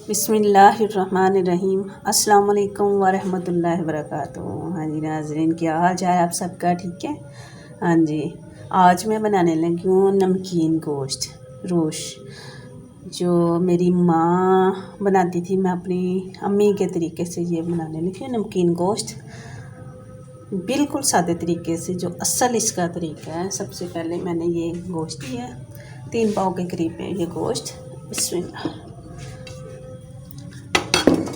बिस्मिल्लाहिर्रहमानिर्रहीम। अस्सलाम वालेकुम वरहमतुल्लाहि वबरकातुहू। हाँ जी नाज़रीन, क्या हाल चाल आप सबका? ठीक है। हाँ जी, आज मैं बनाने लगी हूँ नमकीन गोश्त रोश, जो मेरी माँ बनाती थी। मैं अपनी अम्मी के तरीके से ये बनाने लगी हूँ नमकीन गोश्त, बिल्कुल सादे तरीके से, जो असल इसका तरीका है। सबसे पहले मैंने ये गोश्त लिया, 3 पाव के करीब है ये गोश्त। बिस्मिल्लाह।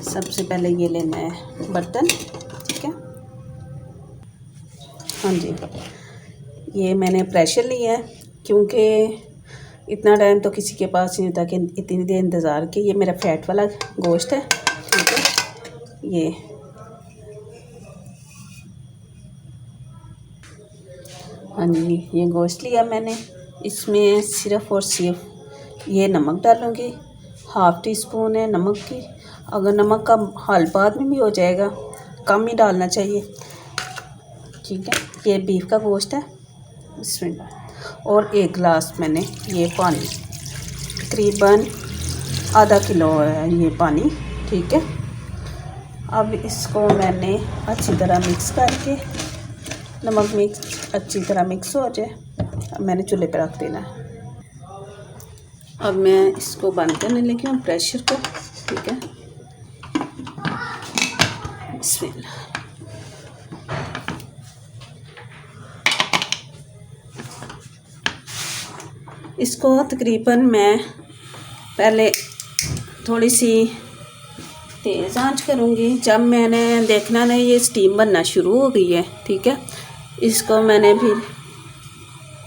सबसे पहले ये लेना है बर्तन, ठीक है। हाँ जी, ये मैंने प्रेशर लिया है, क्योंकि इतना टाइम तो किसी के पास नहीं होता कि इतनी देर इंतज़ार के। ये मेरा फैट वाला गोश्त है, ठीक है। हाँ जी, ये गोश्त लिया मैंने। इसमें सिर्फ़ और सिर्फ ये नमक डालूँगी, हाफ़ टी स्पून है नमक की। अगर नमक का हाल बाद में भी हो जाएगा, कम ही डालना चाहिए, ठीक है। ये बीफ का गोश्त है, बिस्मिल्लाह। और 1 गिलास मैंने ये पानी, तकरीबन आधा किलो है ये पानी, ठीक है। अब इसको मैंने अच्छी तरह मिक्स करके, नमक मिक्स अच्छी तरह मिक्स हो जाए, अब मैंने चूल्हे पर रख देना है। अब मैं इसको बंद करने लगी हूँ प्रेशर को, ठीक है। बिस्मिल्लाह। इसको तकरीबन मैं पहले थोड़ी सी तेज़ आंच करूँगी। जब मैंने देखना ना ये स्टीम बनना शुरू हो गई है, ठीक है, इसको मैंने फिर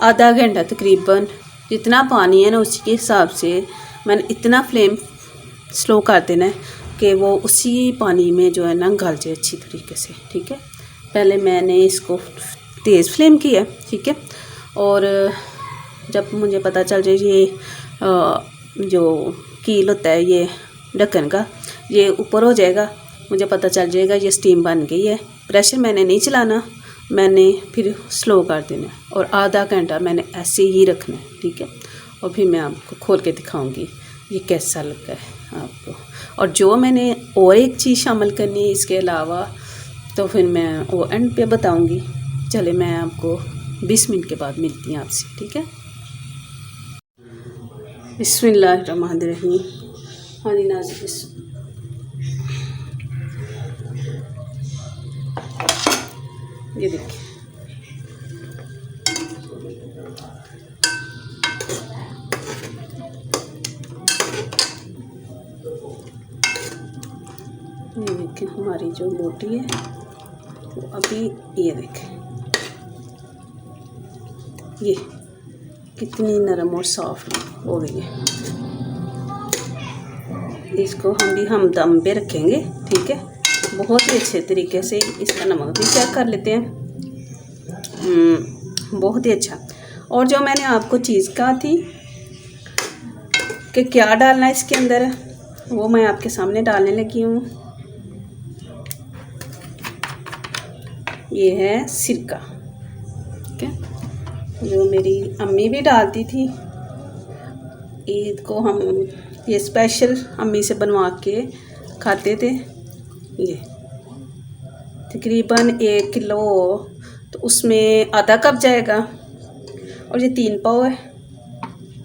आधा घंटा तकरीबन, जितना पानी है ना उसी के हिसाब से मैंने इतना फ्लेम स्लो कर देना है कि वो उसी पानी में जो है ना गल जाए अच्छी तरीके से, ठीक है। पहले मैंने इसको तेज़ फ्लेम किया, ठीक है। और जब मुझे पता चल जाए ये जो कील होता है ये ढक्कन का, ये ऊपर हो जाएगा, मुझे पता चल जाएगा ये स्टीम बन गई है। प्रेशर मैंने नहीं चलाना, मैंने फिर स्लो कर देना और आधा घंटा मैंने ऐसे ही रखना है, ठीक है। और फिर मैं आपको खोल के दिखाऊंगी ये कैसा लगता है आपको। और जो मैंने और एक चीज़ शामिल करनी है इसके अलावा, तो फिर मैं वो एंड पे बताऊंगी। चले, मैं आपको 20 मिनट के बाद मिलती हूँ आपसे, ठीक है। बिस्मिल्लाहिर्रहमानिर्रहीम। हाँ जी नाज़रीन, ये देखिए, ये देखिए हमारी जो बोटी है वो अभी, ये देखें ये कितनी नरम और सॉफ्ट हो गई है। इसको हम दम पे रखेंगे, ठीक है। बहुत ही अच्छे तरीके से इसका नमक भी चेक कर लेते हैं, बहुत ही अच्छा। और जो मैंने आपको चीज़ कहा थी कि क्या डालना है इसके अंदर, वो मैं आपके सामने डालने लगी हूँ। ये है सिरका, ठीक है, जो मेरी अम्मी भी डालती थी। ईद को हम ये स्पेशल अम्मी से बनवा के खाते थे। ये तकरीबन 1 किलो, तो उसमें आधा कप जाएगा, और ये 3 पाव है,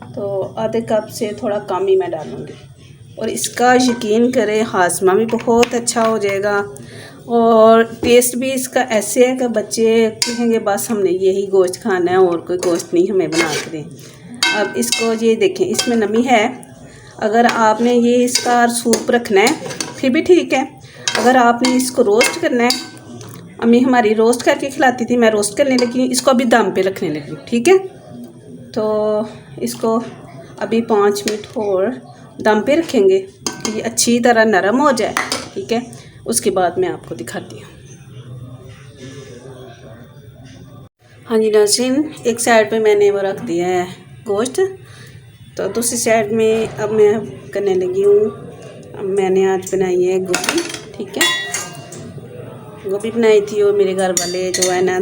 तो आधे कप से थोड़ा कम ही मैं डालूँगी। और इसका यकीन करें हाजमा भी बहुत अच्छा हो जाएगा, और टेस्ट भी इसका ऐसे है कि बच्चे कहेंगे बस हमने यही गोश्त खाना है, और कोई गोश्त नहीं हमें बना के दें। अब इसको ये देखें, इसमें नमी है। अगर आपने ये इसका सूप रखना है फिर भी ठीक है। अगर आपने इसको रोस्ट करना है, अम्मी हमारी रोस्ट करके खिलाती थी, मैं रोस्ट करने लगी हूँ, इसको अभी दम पे रखने लगी हूँ, ठीक है। तो इसको अभी 5 मिनट और दम पे रखेंगे कि ये अच्छी तरह नरम हो जाए, ठीक है। उसके बाद मैं आपको दिखाती हूँ। हाँ जी नाज़रीन, एक साइड पे मैंने वो रख दिया है गोश्त, तो दूसरी साइड में अब मैं करने लगी हूँ। अब मैंने आज बनाई है गोभी, ठीक है। गोभी बनाई थी, और मेरे घर वाले जो है ना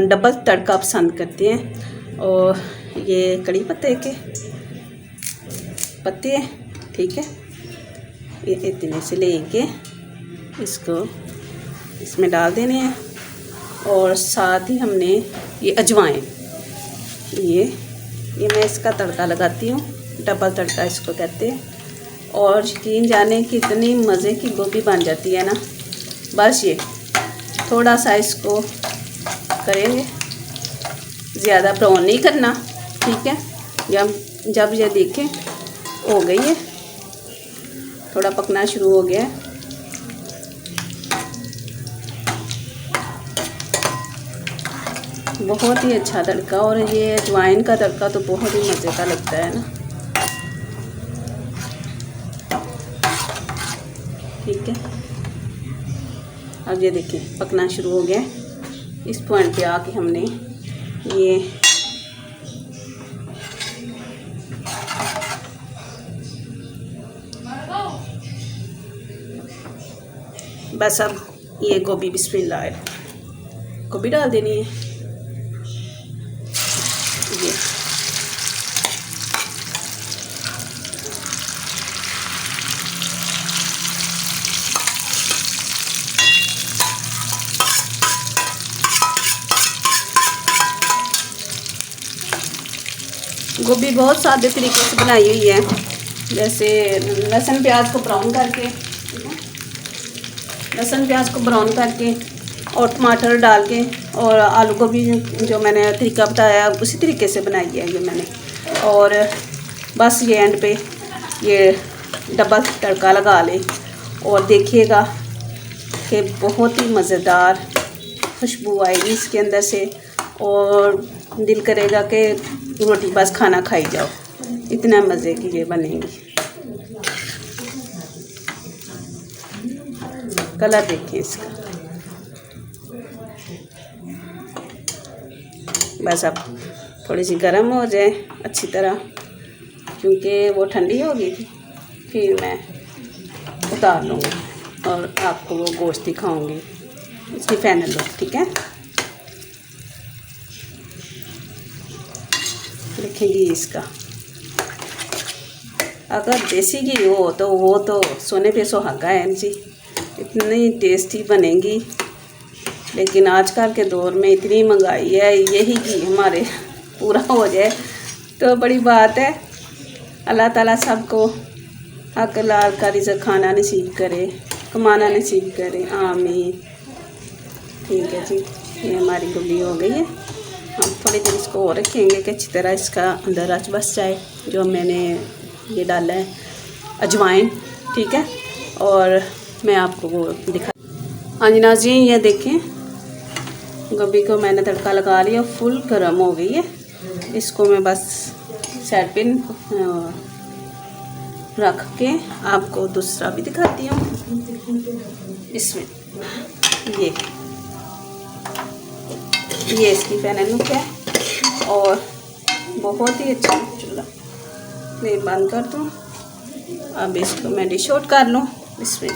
डबल तड़का पसंद करते हैं। और ये कड़ी पत्ते के पत्ते हैं, ठीक है। इतने से लेके इसको इसमें डाल देने हैं। और साथ ही हमने ये अजवाइन, ये मैं इसका तड़का लगाती हूँ, डबल तड़का इसको कहते हैं। और यकीन जाने कि इतनी मज़े की गोभी बन जाती है ना। बस ये थोड़ा सा इसको करेंगे, ज़्यादा ब्राउन नहीं करना, ठीक है। जब ये देखें हो गई है, थोड़ा पकना शुरू हो गया है, बहुत ही अच्छा तड़का। और ये अजवाइन का तड़का तो बहुत ही मज़े का लगता है ना, ठीक है। अब ये देखिए पकना शुरू हो गया है। इस पॉइंट पे आके हमने ये बस अब ये गोभी बिस्मिल्लाह गोभी डाल देनी है। ये गोभी बहुत सादे तरीके से बनाई हुई है, जैसे लहसुन प्याज को ब्राउन करके, लहसुन प्याज को ब्राउन करके और टमाटर डाल के और आलू गोभी जो मैंने तरीका बताया उसी तरीके से बनाई है ये मैंने। और बस ये एंड पे ये डबल तड़का लगा ले और देखिएगा कि बहुत ही मज़ेदार खुशबू आएगी इसके अंदर से, और दिल करेगा कि रोटी बस खाना खाई जाओ, इतना मज़े की ये बनेंगी। कलर देखिए इसका। बस अब थोड़ी सी गर्म हो जाए अच्छी तरह, क्योंकि वो ठंडी हो गई थी, फिर मैं उतार लूँगी और आपको वो गोश्त दिखाऊँगी इसकी फाइनल लुक, ठीक है। देखेंगी इसका, अगर देसी घी हो तो वो तो सोने पे सुहागा है जी, इतनी टेस्टी बनेंगी। लेकिन आजकल के दौर में इतनी महंगाई है, यही घी हमारे पूरा हो जाए तो बड़ी बात है। अल्लाह ताला सबको हक लाल का रिज़्क़ खाना नसीब करे, कमाना नसीब करे, आमीन। ठीक है जी, ये हमारी गोभी हो गई है। हम थोड़ी देर इसको और रखेंगे कि अच्छी तरह इसका अंदर रच बस जाए, जो मैंने ये डाला है अजवाइन, ठीक है। और मैं आपको वो दिखा। हाँ जी नाज़रीन, ये देखें गोभी को मैंने तड़का लगा लिया, फुल गर्म हो गई है। इसको मैं बस साइड पे रख के आपको दूसरा भी दिखाती हूँ। इसमें ये इसकी फाइनल लुक है और बहुत ही अच्छा। चूल्हा फ्लेम बंद कर दूँ, अब इसको मैं डिश आउट कर लूँ। इसमें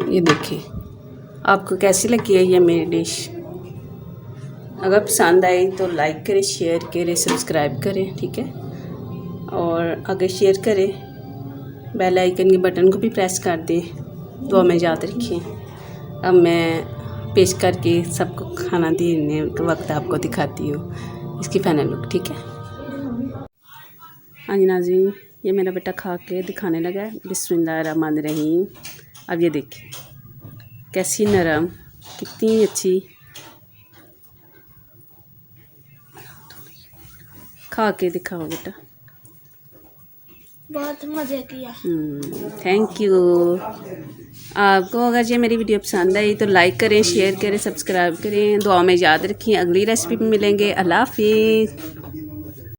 ये देखिए आपको कैसी लगी है ये मेरी डिश। अगर पसंद आई तो लाइक करें, शेयर करें, सब्सक्राइब करें, ठीक है। और अगर शेयर करें, बेल आइकन के बटन को भी प्रेस कर दें, दुआ में याद रखें। अब मैं पेश करके सबको खाना देने के वक्त आपको दिखाती हूँ इसकी फाइनल लुक, ठीक है। हाँ जी नाज़रीन, ये मेरा बेटा खा के दिखाने लगा है। बिस्मिल्लाहिर्रहमानिर्रहीम। अब ये देखिए कैसी नरम, कितनी अच्छी, खा के दिखाओ बेटा। बहुत मज़े किया। Thank you. आपको अगर ये मेरी वीडियो पसंद आई तो लाइक करें, शेयर करें, सब्सक्राइब करें, दुआ में याद रखें। अगली रेसिपी में मिलेंगे। अल्लाह हाफिज़।